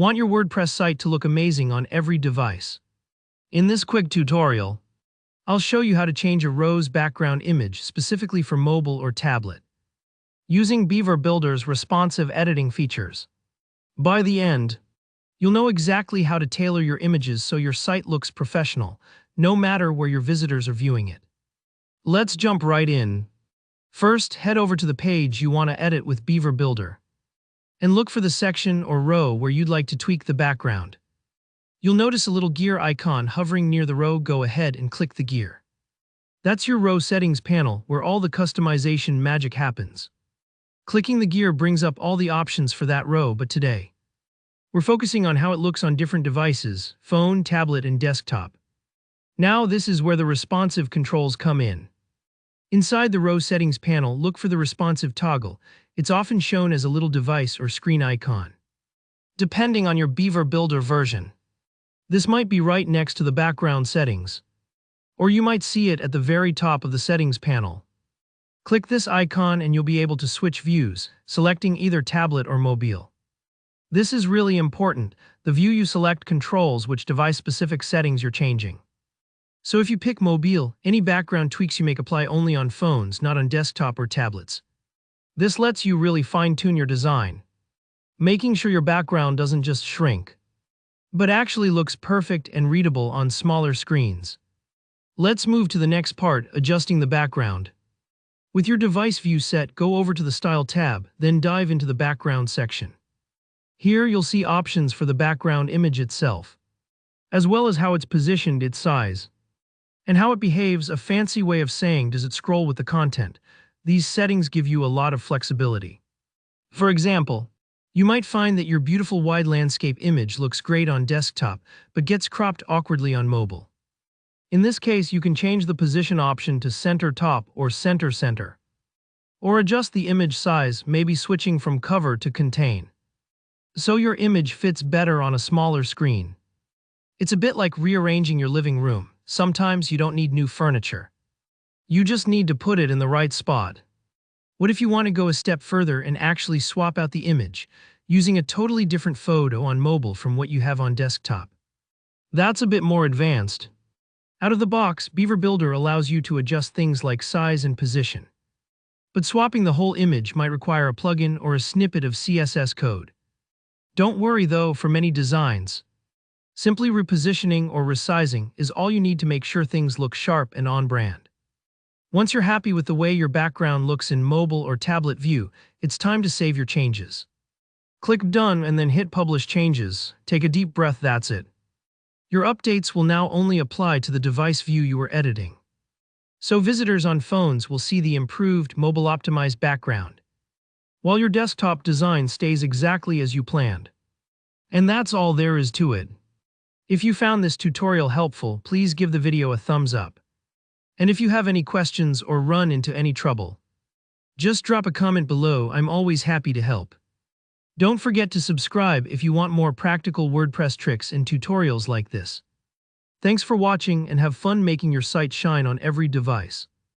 Want your WordPress site to look amazing on every device? In this quick tutorial, I'll show you how to change a row's background image specifically for mobile or tablet, using Beaver Builder's responsive editing features. By the end, you'll know exactly how to tailor your images so your site looks professional, no matter where your visitors are viewing it. Let's jump right in. First, head over to the page you want to edit with Beaver Builder, and look for the section or row where you'd like to tweak the background. You'll notice a little gear icon hovering near the row. Go ahead and click the gear. That's your row settings panel where all the customization magic happens. Clicking the gear brings up all the options for that row, but today, we're focusing on how it looks on different devices: phone, tablet, and desktop. Now this is where the responsive controls come in. Inside the row settings panel, look for the responsive toggle. It's often shown as a little device or screen icon, depending on your Beaver Builder version. This might be right next to the background settings, or you might see it at the very top of the settings panel. Click this icon and you'll be able to switch views, selecting either tablet or mobile. This is really important. The view you select controls which device-specific settings you're changing. So if you pick mobile, any background tweaks you make apply only on phones, not on desktop or tablets. This lets you really fine-tune your design, making sure your background doesn't just shrink, but actually looks perfect and readable on smaller screens. Let's move to the next part, adjusting the background. With your device view set, go over to the Style tab, then dive into the Background section. Here you'll see options for the background image itself, as well as how it's positioned, its size, and how it behaves. A fancy way of saying, does it scroll with the content? These settings give you a lot of flexibility. For example, you might find that your beautiful wide landscape image looks great on desktop, but gets cropped awkwardly on mobile. In this case, you can change the position option to center top or center center, or adjust the image size, maybe switching from cover to contain, so your image fits better on a smaller screen. It's a bit like rearranging your living room. Sometimes you don't need new furniture. You just need to put it in the right spot. What if you want to go a step further and actually swap out the image, using a totally different photo on mobile from what you have on desktop? That's a bit more advanced. Out of the box, Beaver Builder allows you to adjust things like size and position. But swapping the whole image might require a plugin or a snippet of CSS code. Don't worry though, for many designs, simply repositioning or resizing is all you need to make sure things look sharp and on brand. Once you're happy with the way your background looks in mobile or tablet view, it's time to save your changes. Click Done and then hit Publish Changes. Take a deep breath, that's it. Your updates will now only apply to the device view you are editing, so visitors on phones will see the improved, mobile-optimized background, while your desktop design stays exactly as you planned. And that's all there is to it. If you found this tutorial helpful, please give the video a thumbs up. And if you have any questions or run into any trouble, just drop a comment below. I'm always happy to help. Don't forget to subscribe if you want more practical WordPress tricks and tutorials like this. Thanks for watching and have fun making your site shine on every device.